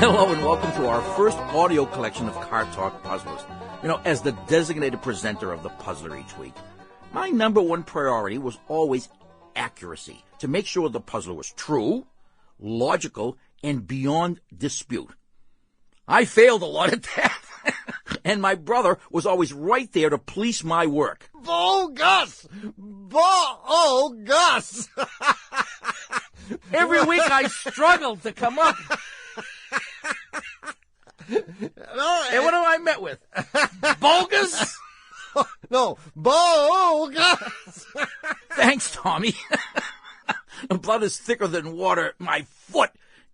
Hello and welcome to our first audio collection of Car Talk Puzzlers. You know, as the designated presenter of the Puzzler each week, my number one priority was always accuracy, to make sure the puzzler was true, logical, and beyond dispute. I failed a lot at that, and my brother was always right there to police my work. Bogus! Bogus! Every week I struggled to come up. And what am I met with? Bogus? No, bogus! Thanks, Tommy. Blood is thicker than water. My foot.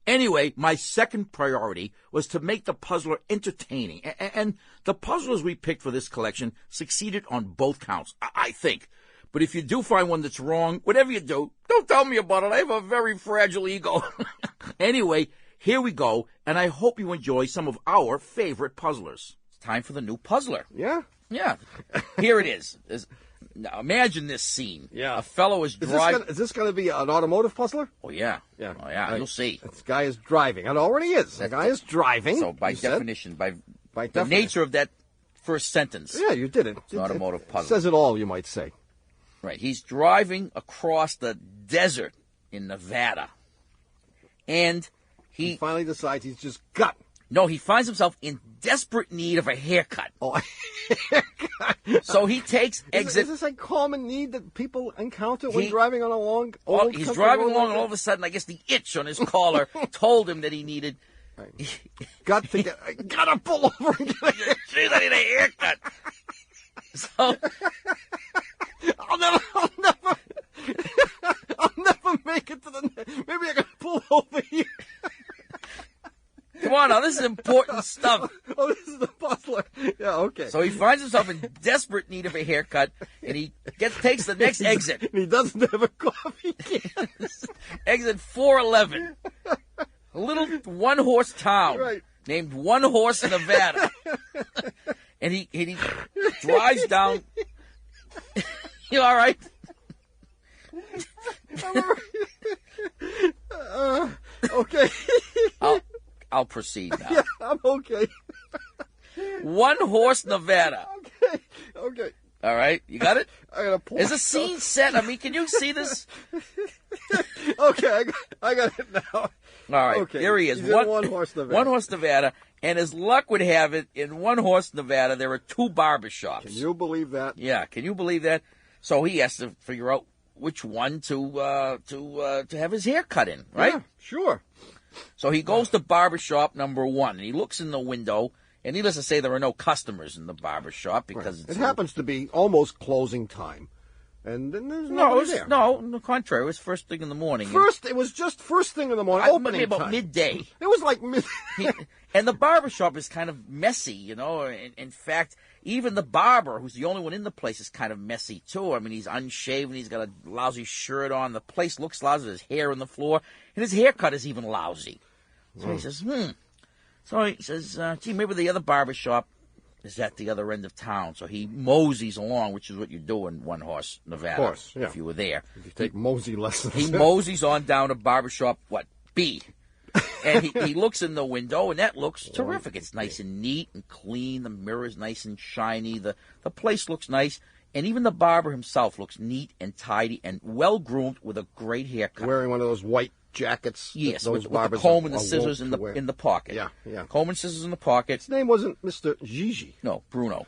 Anyway, my second priority was to make the puzzler entertaining. And the puzzlers we picked for this collection succeeded on both counts, I think. But if you do find one that's wrong, whatever you do, don't tell me about it. I have a very fragile ego. Anyway, here we go, and I hope you enjoy some of our favorite puzzlers. It's time for the new puzzler. Yeah? Yeah. Here it is. Now, imagine this scene. Yeah. A fellow is driving. Is this going to be an automotive puzzler? Oh, yeah. Yeah. Oh, yeah. You'll see. This guy is driving. It already is. The guy is driving. So, by definition, by the definition. nature of that first sentence. Yeah, you did it. It's an automotive puzzle. Says it all, you might say. Right. He's driving across the desert in Nevada. And he finally decides he's just got. No, he finds himself in desperate need of a haircut. Oh, a haircut. So he takes exit. Is this a common need that people encounter when driving on a long old he's driving along, and all of a sudden, I guess the itch on his collar told him that he needed. Gotta pull over and get a haircut. Jeez, I need a haircut. So I'll never make it to the. Maybe I can pull over here. Come on now, this is important stuff. Oh, this is the puzzler. Yeah, okay. So he finds himself in desperate need of a haircut, and he takes the next exit. And he doesn't have a coffee can. Exit 411. A little one-horse town named One Horse, Nevada. And he drives down. You all right? Okay. I'll proceed now. Yeah, I'm okay. One Horse, Nevada. Okay. All right, you got it? I gotta pull. Is the scene set? I mean, can you see this? Okay, I got it now. All right, okay. Here he is. He's in One Horse, Nevada. One Horse, Nevada. And as luck would have it, in One Horse, Nevada, there are two barber shops. Can you believe that? Yeah, can you believe that? So he has to figure out which one to have his hair cut in, right? Yeah, sure. So he goes to barber shop number 1, and he looks in the window, and needless to say, there are no customers in the barber shop because it happens to be almost closing time, and then there's nobody there. No, on the contrary, it was first thing in the morning. It was just first thing in the morning, opening about time. Midday. It was like And the barber shop is kind of messy, you know. In fact, even the barber, who's the only one in the place, is kind of messy, too. I mean, he's unshaven. He's got a lousy shirt on. The place looks lousy. There's hair on the floor. And his haircut is even lousy. So he says, So he says, gee, maybe the other barber shop is at the other end of town. So he moseys along, which is what you do in One Horse, Nevada. Of course, yeah. If you were there. If you take mosey lessons. He moseys on down to barber shop, B. And he looks in the window, and that looks terrific. It's nice and neat and clean. The mirror's nice and shiny. The place looks nice. And even the barber himself looks neat and tidy and well-groomed with a great haircut. Wearing one of those white jackets. Yes, those with the comb and the scissors in the pocket. Yeah. Comb and scissors in the pocket. His name wasn't Mr. Gigi. No, Bruno.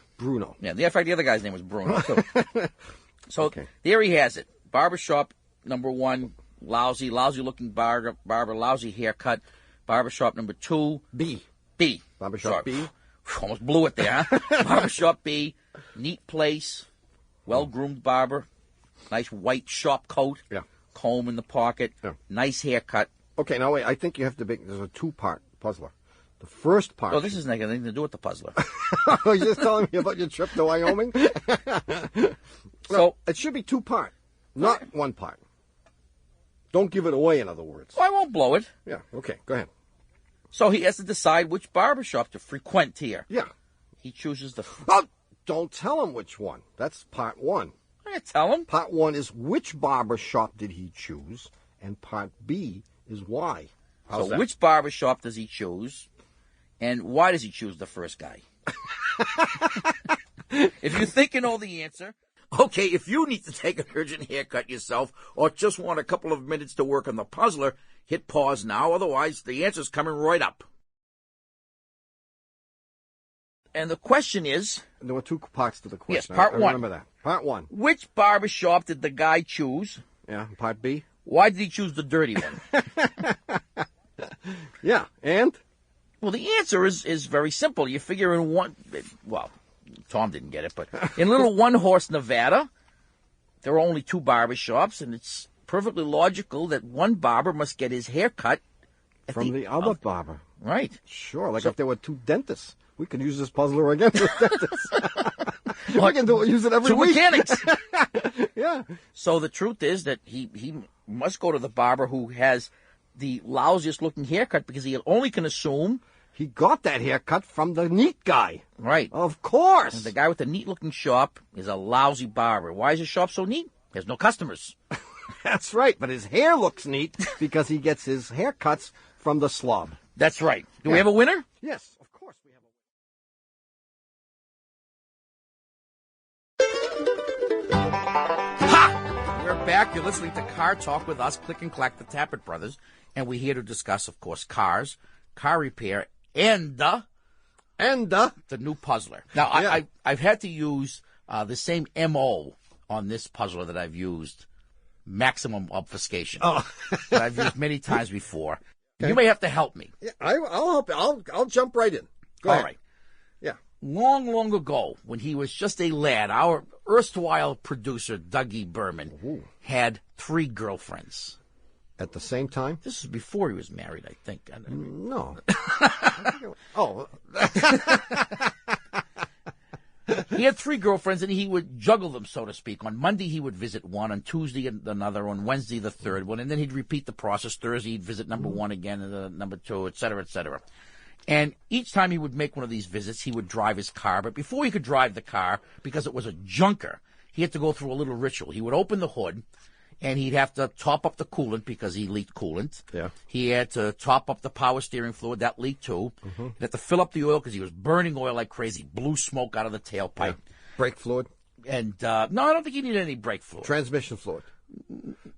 Yeah, in fact, the other guy's name was Bruno, too. So there he has it. Barbershop number 1, lousy-looking barber, lousy haircut. Barbershop number 2. B. Barbershop B. Almost blew it there, huh? Barbershop B. Neat place. Well-groomed barber. Nice white shop coat. Yeah. Comb in the pocket. Yeah. Nice haircut. Okay, now wait. I think you have to make. There's a 2-part puzzler. The first part. Oh, this isn't anything to do with the puzzler. You're just telling me about your trip to Wyoming? So it should be 2-part, not 1 part. Don't give it away, in other words. Well, I won't blow it. Yeah, okay, go ahead. So he has to decide which barbershop to frequent here. Yeah. He chooses the... Oh, don't tell him which one. That's part one. I tell him. Part one is which barbershop did he choose, and part B is why. How's that? Which barbershop does he choose, and why does he choose the first guy? If you think you know the answer... Okay, if you need to take an urgent haircut yourself or just want a couple of minutes to work on the puzzler, hit pause now. Otherwise, the answer's coming right up. And the question is... There were two parts to the question. Yes, part one. I remember that. Part one. Which barbershop did the guy choose? Yeah, part B? Why did he choose the dirty one? Yeah, and? Well, the answer is very simple. You figure in one... Well... Tom didn't get it, but in little one-horse Nevada, there are only two barber shops, and it's perfectly logical that one barber must get his hair cut from the other barber. Right. Sure, like if there were two dentists. We could use this puzzler again with dentists. We can use it every week. Two mechanics. Yeah. So the truth is that he must go to the barber who has the lousiest-looking haircut because he only can assume... He got that haircut from the neat guy. Right. Of course. And the guy with the neat-looking shop is a lousy barber. Why is his shop so neat? He has no customers. That's right. But his hair looks neat because he gets his haircuts from the slob. That's right. Do we have a winner? Yes, of course we have a winner. Ha! We're back. You're listening to Car Talk with us, Click and Clack, the Tappet Brothers. And we're here to discuss, of course, cars, car repair, and the new puzzler. Now, yeah. I've had to use the same M.O. on this puzzler that I've used, maximum obfuscation, that I've used many times before. Okay. You may have to help me. Yeah, I'll help. I'll jump right in. Go ahead. All right. Yeah. Long ago, when he was just a lad, our erstwhile producer, Dougie Berman, had 3 girlfriends. At the same time? This was before he was married, I think. No. Oh. He had 3 girlfriends, and he would juggle them, so to speak. On Monday, he would visit one. On Tuesday, another. On Wednesday, the third one. And then he'd repeat the process. Thursday, he'd visit number 1 again, and number 2, et cetera, et cetera. And each time he would make one of these visits, he would drive his car. But before he could drive the car, because it was a junker, he had to go through a little ritual. He would open the hood, and he'd have to top up the coolant because he leaked coolant. Yeah. He had to top up the power steering fluid. That leaked, too. Mm-hmm. He had to fill up the oil because he was burning oil like crazy. Blew smoke out of the tailpipe. Yeah. Brake fluid? And, no, I don't think he needed any brake fluid. Transmission fluid?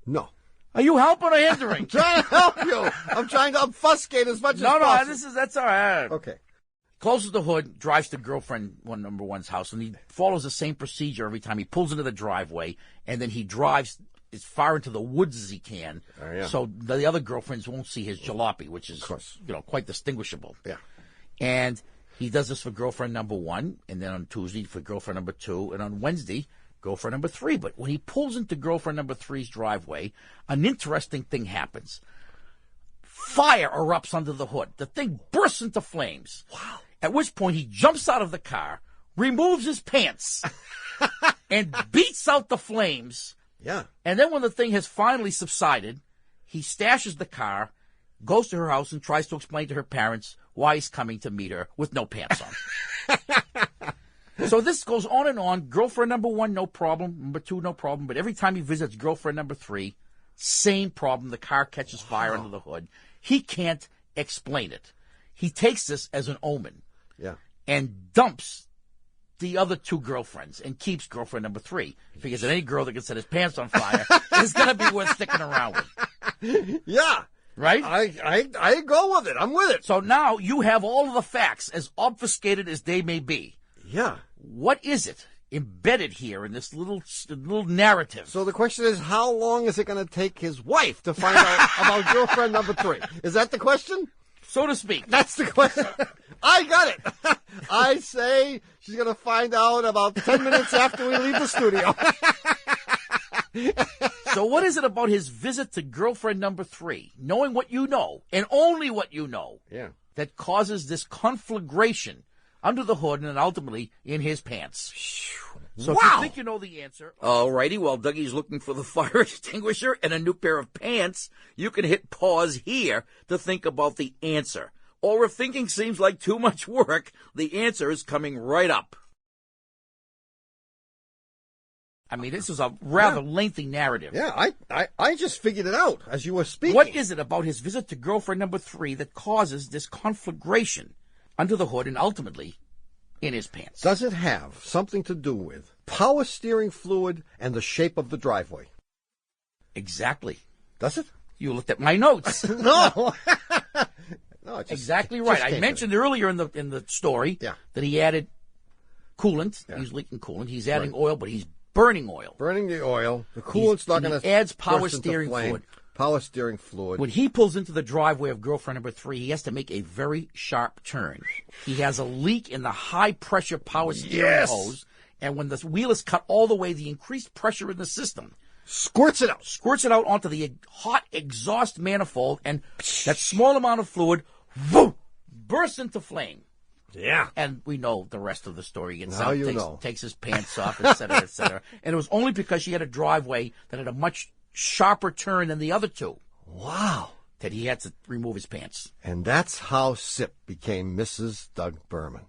No. Are you helping or hindering? I'm trying to help you. I'm trying to obfuscate as much as possible. No, that's all right. Okay. Closes the hood, drives to girlfriend number 1's house, and he follows the same procedure every time. He pulls into the driveway, and then he drives as far into the woods as he can, so the other girlfriends won't see his jalopy, which is, quite distinguishable. Yeah. And he does this for girlfriend number 1, and then on Tuesday for girlfriend number 2, and on Wednesday, girlfriend number 3. But when he pulls into girlfriend number 3's driveway, an interesting thing happens. Fire erupts under the hood. The thing bursts into flames. Wow. At which point he jumps out of the car, removes his pants, and beats out the flames. Yeah. And then when the thing has finally subsided, he stashes the car, goes to her house, and tries to explain to her parents why he's coming to meet her with no pants on. So this goes on and on. Girlfriend number 1, no problem. Number 2, no problem. But every time he visits girlfriend number 3, same problem. The car catches fire under the hood. He can't explain it. He takes this as an omen. Yeah. And dumps the other 2 girlfriends and keeps girlfriend number 3. Figures that any girl that can set his pants on fire is going to be worth sticking around with. Yeah. Right? I go with it. I'm with it. So now you have all of the facts, as obfuscated as they may be. Yeah. What is it embedded here in this little narrative? So the question is, how long is it going to take his wife to find out about girlfriend number 3? Is that the question? So to speak. That's the question. I got it. I say she's going to find out about 10 minutes after we leave the studio. So what is it about his visit to girlfriend number 3, knowing what you know, and only what you know, that causes this conflagration under the hood and then ultimately in his pants? So if you think you know the answer... All righty, while Dougie's looking for the fire extinguisher and a new pair of pants, you can hit pause here to think about the answer. Or if thinking seems like too much work, the answer is coming right up. I mean, this is a rather lengthy narrative. Yeah, I just figured it out as you were speaking. What is it about his visit to girlfriend number 3 that causes this conflagration under the hood and ultimately in his pants? Does it have something to do with power steering fluid and the shape of the driveway? Exactly. Does it? You looked at my notes. No. No, it's exactly right. I mentioned earlier in the story that he added coolant. Yeah. He's leaking coolant. He's adding oil, but he's burning oil. Burning the oil. The coolant's not going to adds power steering fluid. Power steering fluid. When he pulls into the driveway of girlfriend number 3, he has to make a very sharp turn. He has a leak in the high-pressure power steering hose, and when the wheel is cut all the way, the increased pressure in the system squirts it out onto the hot exhaust manifold, and that small amount of fluid bursts into flame. Yeah. And we know the rest of the story. He takes his pants off, et cetera, et cetera. And it was only because she had a driveway that had a much sharper turn than the other two. Wow. That he had to remove his pants. And that's how Sip became Mrs. Doug Berman.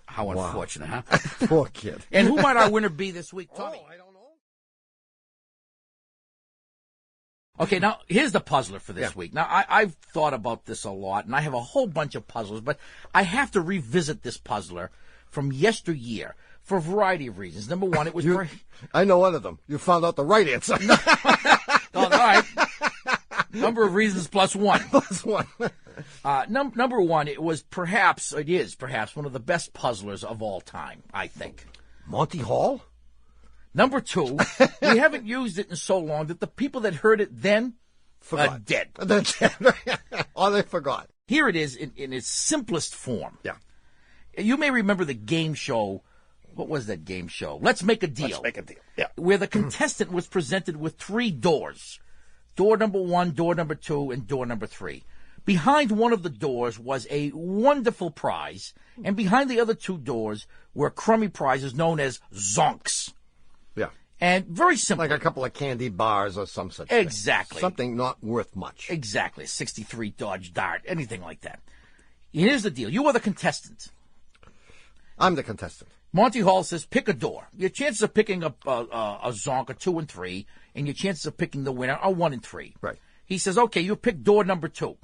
How unfortunate, huh? Poor kid. And who might our winner be this week, Tommy? Oh, I don't know. Okay, now, here's the puzzler for this week. Now, I've thought about this a lot, and I have a whole bunch of puzzles, but I have to revisit this puzzler from yesteryear for a variety of reasons. Number one, it was... I know one of them. You found out the right answer. All right. Number of reasons plus one. Plus one. Number one, it is perhaps one of the best puzzlers of all time, I think. Monty Hall? Number two, we haven't used it in so long that the people that heard it then are dead. They're dead. Or they forgot. Here it is in its simplest form. Yeah. You may remember the game show. What was that game show? Let's Make a Deal. Let's Make a Deal. Yeah. Where the contestant was presented with 3 doors. Door number 1, door number 2, and door number 3. Behind one of the doors was a wonderful prize, and behind the other 2 doors were crummy prizes known as zonks. Yeah. And very simple. Like a couple of candy bars or some such Exactly. thing. Something not worth much. Exactly. 63 Dodge Dart, anything like that. Here's the deal. You are the contestant. I'm the contestant. Monty Hall says, pick a door. Your chances of picking a zonk are 2 and 3, and your chances of picking the winner are 1 and 3. Right. He says, okay, you pick door number 2.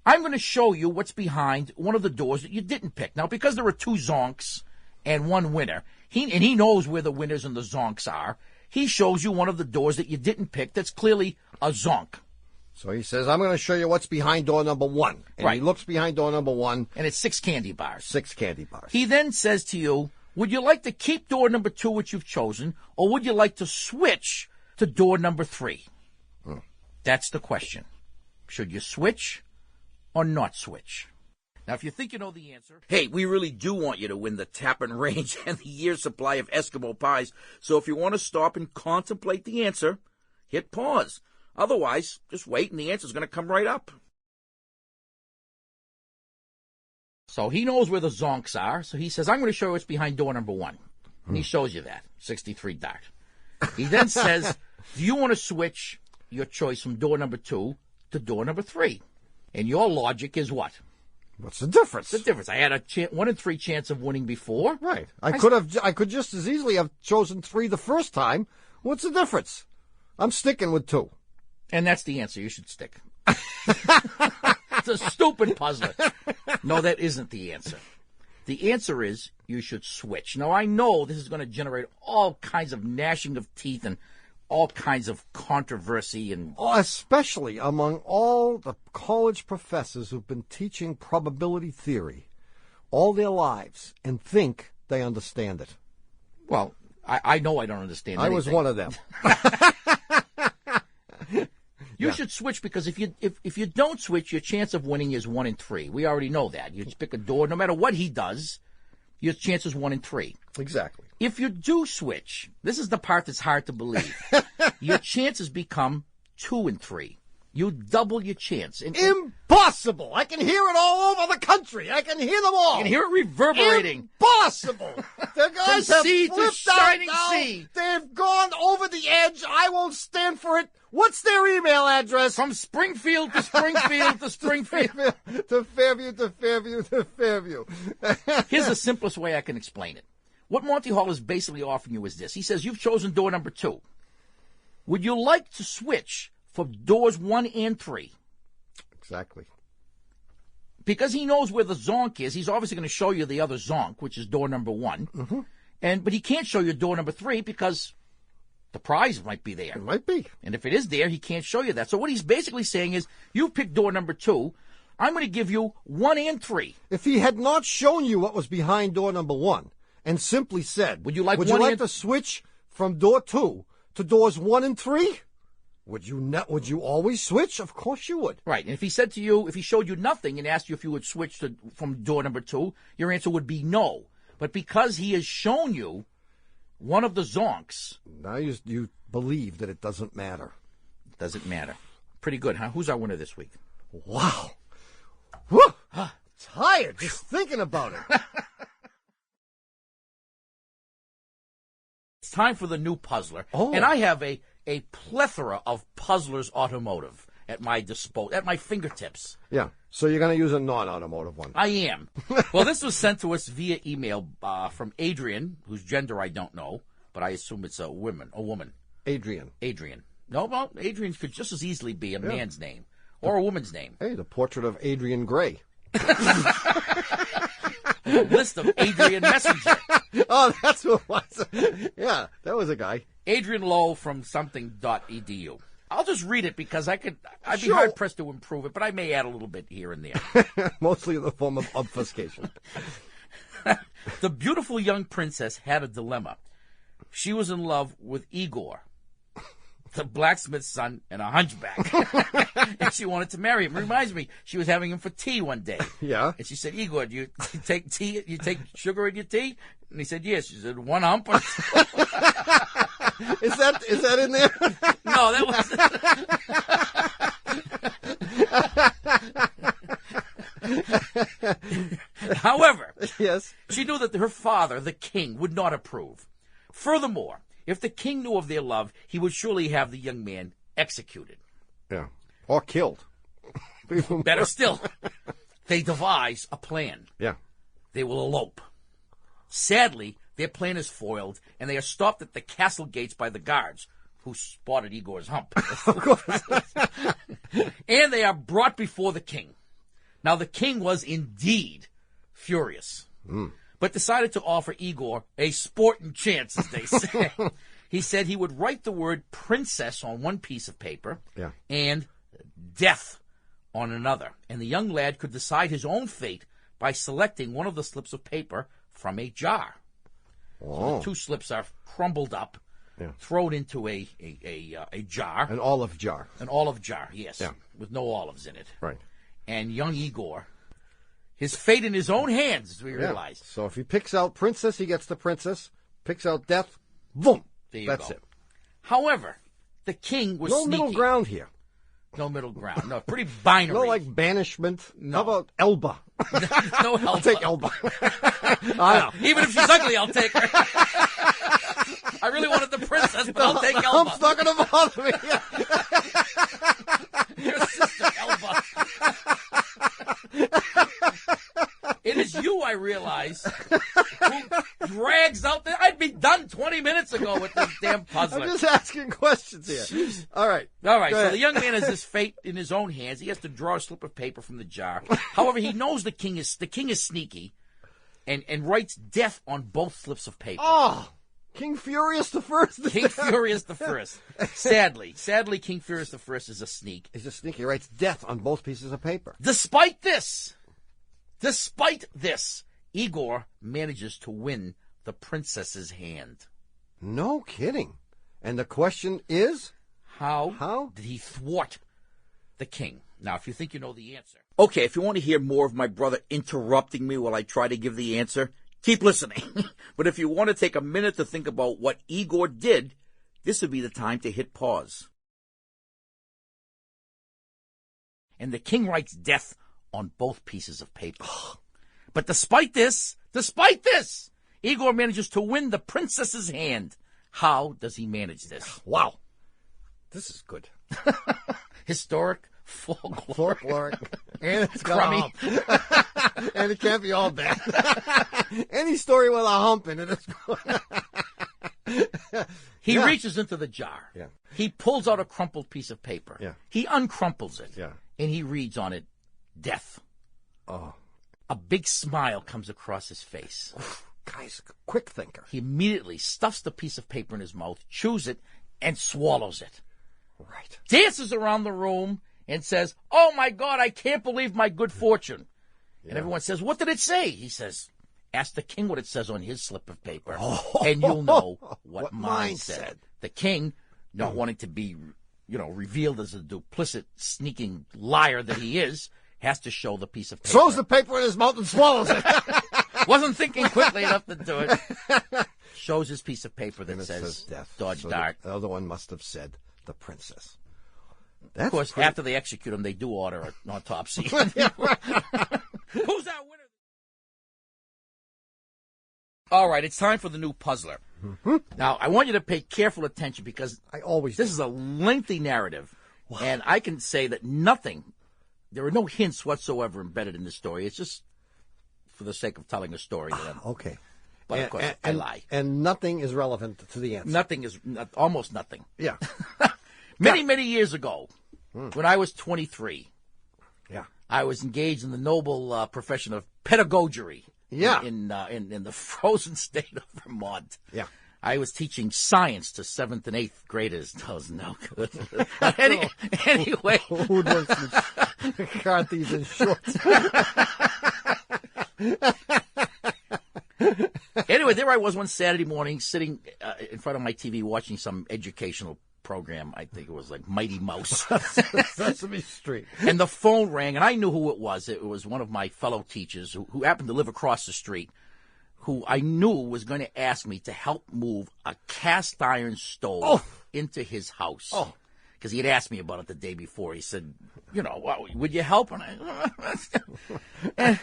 I'm going to show you what's behind one of the doors that you didn't pick. Now, because there are 2 zonks and 1 winner, he knows where the winners and the zonks are. He shows you one of the doors that you didn't pick that's clearly a zonk. So he says, I'm going to show you what's behind door number 1. And he looks behind door number 1. And it's 6 candy bars. 6 candy bars. He then says to you, would you like to keep door number 2, which you've chosen, or would you like to switch to door number 3? That's the question. Should you switch or not switch? Now, if you think you know the answer... Hey, we really do want you to win the Tappan Range and the year's supply of Eskimo pies. So if you want to stop and contemplate the answer, hit pause. Otherwise, just wait and the answer's going to come right up. So he knows where the zonks are. So he says, I'm going to show you what's behind door number 1. And he shows you that, 63 Dart. He then says, do you want to switch your choice from door number 2 to door number 3? And your logic is what? What's the difference? The difference. I had a 1 in 3 chance of winning before. Right. I could just as easily have chosen 3 the first time. What's the difference? I'm sticking with 2. And that's the answer. You should stick. It's a stupid puzzler. No, that isn't the answer. The answer is you should switch. Now, I know this is going to generate all kinds of gnashing of teeth and all kinds of controversy. And especially among all the college professors who've been teaching probability theory all their lives and think they understand it. Well, I know I don't understand anything. I was one of them. You should switch because if you don't switch, your chance of winning is 1 in 3. We already know that. You just pick a door. No matter what he does, your chance is 1 in 3. Exactly. If you do switch, this is the part that's hard to believe. Your chances become 2 in 3. You double your chance. Impossible! I can hear it all over the country. I can hear them all. You can hear it reverberating. Impossible! The guys From have sea to flipped shining out now. sea. They've gone over the edge. I won't stand for it. What's their email address? From Springfield to Springfield to Springfield. To Fairview, to Fairview, to Fairview. Here's the simplest way I can explain it. What Monty Hall is basically offering you is this. He says, you've chosen door number 2. Would you like to switch for doors 1 and 3? Exactly. Because he knows where the zonk is, he's obviously going to show you the other zonk, which is door number 1. Mm-hmm. But he can't show you door number 3 because the prize might be there. It might be. And if it is there, he can't show you that. So what he's basically saying is, you pick door number 2. I'm going to give you 1 and 3. If he had not shown you what was behind door number 1 and simply said, Would you like to switch from door 2 to doors 1 and 3? Would you always switch? Of course you would. Right. And if he said to you, if he showed you nothing and asked you if you would switch from door number 2, your answer would be no. But because he has shown you one of the zonks. Now you believe that it doesn't matter. Doesn't matter. Pretty good, huh? Who's our winner this week? Wow. Whew. Tired just thinking about it. It's time for the new puzzler. Oh. And I have a plethora of Puzzlers Automotive at my fingertips. Yeah. So you're going to use a non-automotive one. I am. Well, this was sent to us via email from Adrian, whose gender I don't know, but I assume it's a woman. Adrian. No, well, Adrian could just as easily be a man's name or a woman's name. Hey, the portrait of Adrian Gray. List of Adrian Messenger. Oh, that's who it was. Yeah, that was a guy. Adrian Lowe from something.edu. I'll just read it because I'd be Sure. hard-pressed to improve it, but I may add a little bit here and there. Mostly in the form of obfuscation. The beautiful young princess had a dilemma. She was in love with Igor, the blacksmith's son, and a hunchback. And she wanted to marry him. Reminds me, she was having him for tea one day. Yeah. And she said, Igor, do you take tea? You take sugar in your tea? And he said, yes. She said, 1 hump or two? Is that in there? No, that was... However, Yes. she knew that her father, the king, would not approve. Furthermore, if the king knew of their love, he would surely have the young man executed. Yeah. Or killed. Better still, they devise a plan. Yeah. They will elope. Sadly, their plan is foiled, and they are stopped at the castle gates by the guards, who spotted Igor's hump. Of course. And they are brought before the king. Now, the king was indeed furious, but decided to offer Igor a sporting chance, as they say. He said he would write the word princess on one piece of paper and death on another, and the young lad could decide his own fate by selecting one of the slips of paper from a jar. So the 2 slips are crumbled up, thrown into a jar. An olive jar. An olive jar, yes, Yeah. with no olives in it. Right. And young Igor, his fate in his own hands, as we realized. So if he picks out princess, he gets the princess. Picks out death, boom. There you That's go. it. However, the king was No sneaky. middle ground here. No middle ground. No, pretty binary. No, like banishment. No. How about Elba? No help. I'll take Elba. Even if she's ugly, I'll take her. I really wanted the princess, but I'll take Elba. I'm not going to bother me. Your sister, Elba. It is you, I realize, who drags out the... I'd be done 20 minutes ago with this damn puzzler. I'm just asking questions here. Jeez. All right. All right, Go so ahead. the young man has his fate in his own hands. He has to draw a slip of paper from the jar. However, he knows the king is sneaky and writes death on both slips of paper. Oh, King Furious the First. King Furious the First. Sadly, King Furious the First is a sneak. He's a sneak. He writes death on both pieces of paper. Despite this, Igor manages to win the princess's hand. No kidding. And the question is? How did he thwart the king? Now, if you think you know the answer. Okay, if you want to hear more of my brother interrupting me while I try to give the answer, keep listening. But if you want to take a minute to think about what Igor did, this would be the time to hit pause. And the king writes death on both pieces of paper. But despite this, Igor manages to win the princess's hand. How does he manage this? Wow. This is good. Historic, folkloric, and it's crummy. And it can't be all bad. Any story with a hump in it is good. He reaches into the jar. Yeah. He pulls out a crumpled piece of paper. Yeah. He uncrumples it. Yeah. And he reads on it, death. Oh. A big smile comes across his face. Guy's a quick thinker. He immediately stuffs the piece of paper in his mouth, chews it, and swallows it. Right. Dances around the room and says, "Oh, my God, I can't believe my good fortune." Yeah. And everyone says, "What did it say?" He says, "Ask the king what it says on his slip of paper, and you'll know what mine said." The king, not wanting to be, revealed as a duplicit, sneaking liar that he is, has to show the piece of paper. Throws the paper in his mouth and swallows it. Wasn't thinking quickly enough to do it. Shows his piece of paper that says death. Dodge so Dart. The other one must have said the princess. Of course, after they execute him, they do order an autopsy. Who's that winner? All right, it's time for the new puzzler. Mm-hmm. Now, I want you to pay careful attention because this is a lengthy narrative, and I can say that there are no hints whatsoever embedded in this story. It's just for the sake of telling a story. Okay. But, of course, I lie. And nothing is relevant to the answer. Almost nothing. Yeah. Many years ago, when I was 23, I was engaged in the noble profession of pedagogy. Yeah. In the frozen state of Vermont. Yeah. I was teaching science to 7th and 8th graders. That was no good. Anyway. Who wants McCarthy's in shorts? Anyway, there I was one Saturday morning sitting in front of my TV watching some educational program. I think it was like Mighty Mouse. Sesame Street. And the phone rang, and I knew who it was. It was one of my fellow teachers who happened to live across the street, who I knew was going to ask me to help move a cast iron stove into his house. Oh. Because he had asked me about it the day before. He said, would you help? And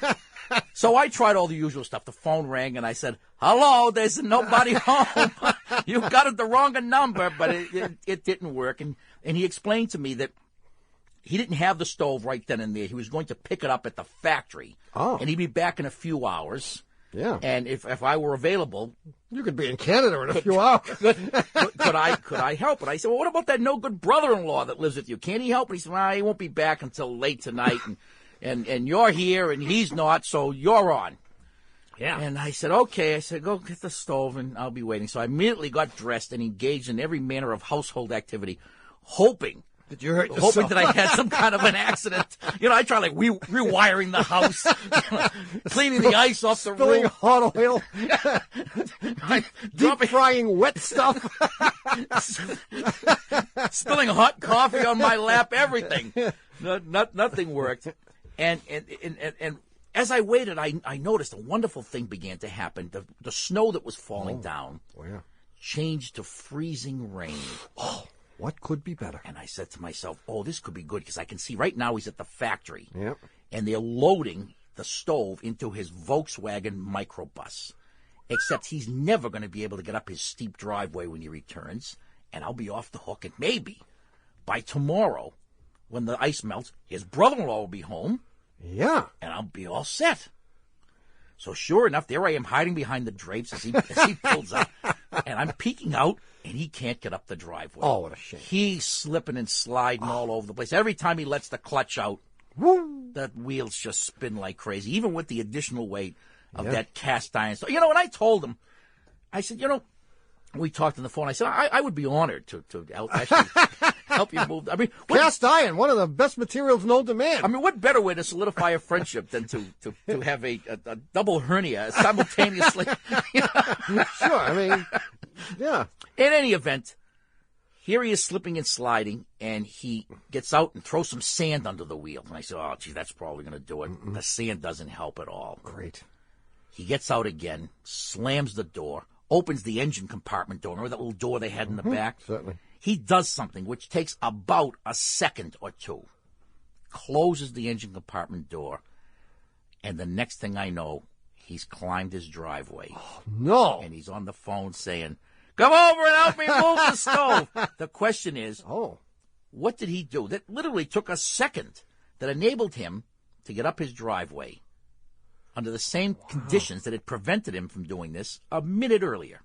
so I tried all the usual stuff. The phone rang, and I said, "Hello, there's nobody home. You got it the wrong number," but it didn't work. And he explained to me that he didn't have the stove right then and there. He was going to pick it up at the factory. Oh. And he'd be back in a few hours. Yeah. And if I were available, you could be in Canada in a few hours. Could I help? And I said, "Well, what about that no good brother-in-law that lives with you? Can't he help?" And he said, "Well, he won't be back until late tonight, and you're here and he's not, so you're on." Yeah. And I said, "Okay." I said, "Go get the stove and I'll be waiting." So I immediately got dressed and engaged in every manner of household activity, hoping that I had some kind of an accident. I try like rewiring the house, cleaning the ice off the roof. Spilling hot oil. Deep frying wet stuff. Spilling hot coffee on my lap, everything. Nothing worked. And as I waited, I noticed a wonderful thing began to happen. The snow that was falling down changed to freezing rain. Oh. What could be better? And I said to myself, this could be good, because I can see right now he's at the factory. Yep. And they're loading the stove into his Volkswagen microbus. Except he's never going to be able to get up his steep driveway when he returns. And I'll be off the hook. And maybe by tomorrow, when the ice melts, his brother-in-law will be home. Yeah. And I'll be all set. So sure enough, there I am hiding behind the drapes as he pulls up. And I'm peeking out, and he can't get up the driveway. Oh, what a shame. He's slipping and sliding all over the place. Every time he lets the clutch out, that wheels just spin like crazy, even with the additional weight of that cast iron. So, and I told him, I said, we talked on the phone. I said, I would be honored to actually help you move. I mean, cast iron, one of the best materials known to man. I mean, what better way to solidify a friendship than to have a double hernia simultaneously? Sure, I mean, yeah. In any event, here he is slipping and sliding, and he gets out and throws some sand under the wheel. And I said, "Oh, gee, that's probably going to do it." The sand doesn't help at all. Great. He gets out again, slams the door, opens the engine compartment door. Remember that little door they had in the back? Certainly. He does something which takes about a second or two. Closes the engine compartment door, and the next thing I know, He's climbed his driveway. Oh, no. And he's on the phone saying, "Come over and help me move the stove." The question is, what did he do? That literally took a second that enabled him to get up his driveway under the same conditions that had prevented him from doing this a minute earlier.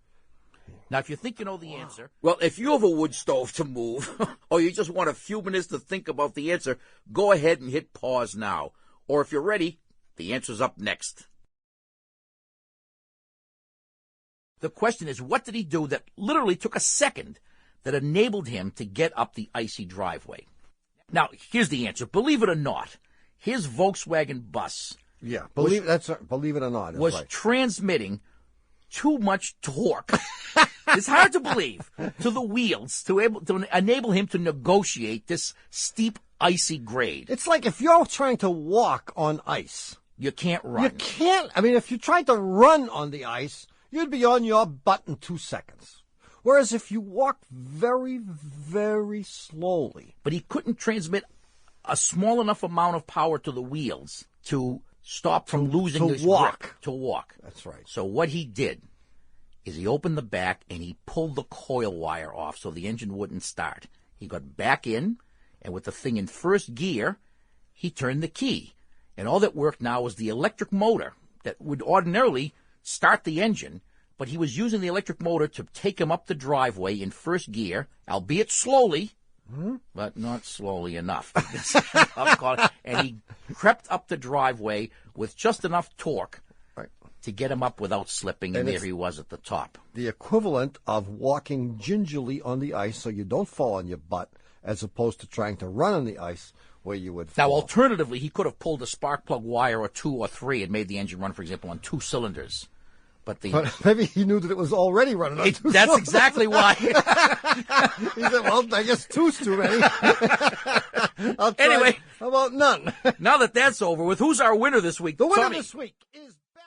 Now, if you think you know the answer, well, if you have a wood stove to move, or you just want a few minutes to think about the answer, go ahead and hit pause now. Or if you're ready, the answer's up next. The question is, what did he do that literally took a second that enabled him to get up the icy driveway? Now, here's the answer. Believe it or not, his Volkswagen bus believe it or not, was transmitting too much torque. It's hard to believe, to the wheels to enable him to negotiate this steep, icy grade. It's like if you're trying to walk on ice. You can't run. You can't. I mean, if you tried to run on the ice, you'd be on your butt in 2 seconds. Whereas if you walk very, very slowly. But he couldn't transmit a small enough amount of power to the wheels to stop from losing his grip. To walk. That's right. So what he did is he opened the back and he pulled the coil wire off so the engine wouldn't start. He got back in, and with the thing in first gear, he turned the key. And all that worked now was the electric motor that would ordinarily start the engine, but he was using the electric motor to take him up the driveway in first gear, albeit slowly, but not slowly enough. And he crept up the driveway with just enough torque to get him up without slipping, and there he was at the top. The equivalent of walking gingerly on the ice so you don't fall on your butt, as opposed to trying to run on the ice where you would fall. Now, alternatively, he could have pulled a spark plug wire or 2 or 3 and made the engine run, for example, on 2 cylinders. But maybe he knew that it was already running on 2 cylinders. That's exactly why. He said, well, I guess 2's too many. Anyway. How about none? Now that that's over with, who's our winner this week? The winner this week is Barry.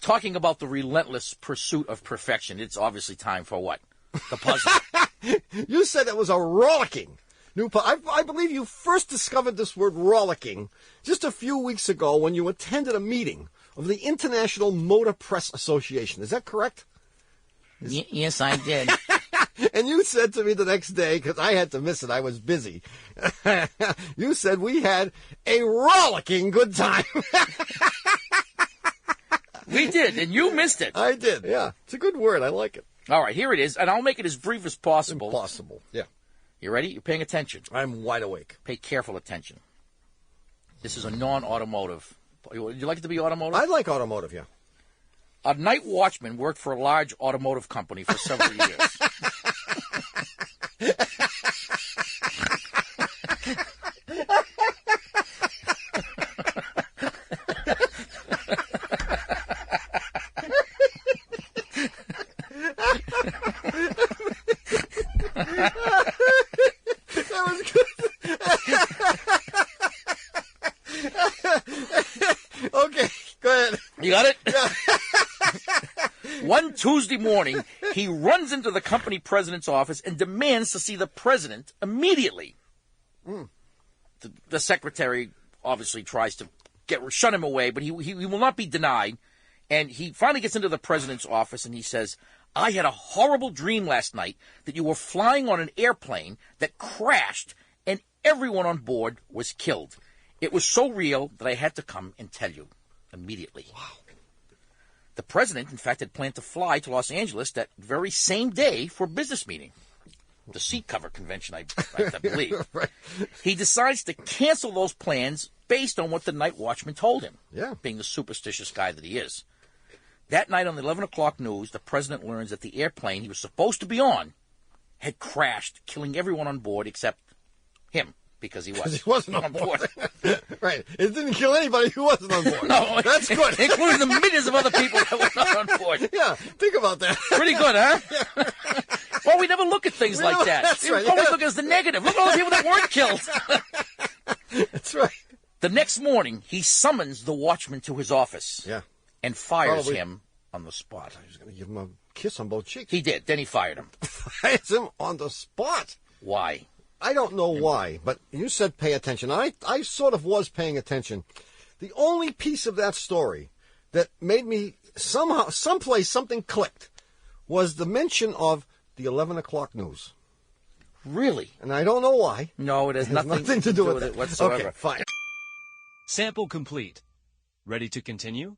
Talking about the relentless pursuit of perfection, it's obviously time for what? The puzzle. You said it was a rollicking new puzzle. I believe you first discovered this word rollicking just a few weeks ago when you attended a meeting of the International Motor Press Association. Is that correct? Yes, I did. And you said to me the next day, because I had to miss it, I was busy. You said we had a rollicking good time. We did, and you missed it. I did, yeah. It's a good word. I like it. All right, here it is, and I'll make it as brief as possible. Impossible, yeah. You ready? You're paying attention. I'm wide awake. Pay careful attention. This is a non-automotive. Would you like it to be automotive? I like automotive, yeah. A night watchman worked for a large automotive company for several years. That was good. Okay, go ahead. You got it? Yeah. One Tuesday morning, he runs into the company president's office and demands to see the president immediately. The secretary obviously tries to shut him away, but he will not be denied. And he finally gets into the president's office and he says, "I had a horrible dream last night that you were flying on an airplane that crashed and everyone on board was killed. It was so real that I had to come and tell you immediately." Wow. The president, in fact, had planned to fly to Los Angeles that very same day for a business meeting. The seat cover convention, I believe. Right. He decides to cancel those plans based on what the night watchman told him, being the superstitious guy that he is. That night on the 11 o'clock news, the president learns that the airplane he was supposed to be on had crashed, killing everyone on board except him, because he wasn't on board. Right. It didn't kill anybody who wasn't on board. No. That's good. Including the millions of other people that were not on board. Yeah, think about that. Pretty good, huh? Yeah. Well, we never look at things like that. That's right. We always look at the negative. Look at all the people that weren't killed. That's right. The next morning, he summons the watchman to his office and fires him on the spot. He was going to give him a kiss on both cheeks. He did. Then he fired him. Fires him on the spot. Why? I don't know why, but you said pay attention. I sort of was paying attention. The only piece of that story that made me someplace something clicked was the mention of the 11 o'clock news. Really? And I don't know why. No, it has nothing to do with it whatsoever. Okay, fine. Sample complete. Ready to continue?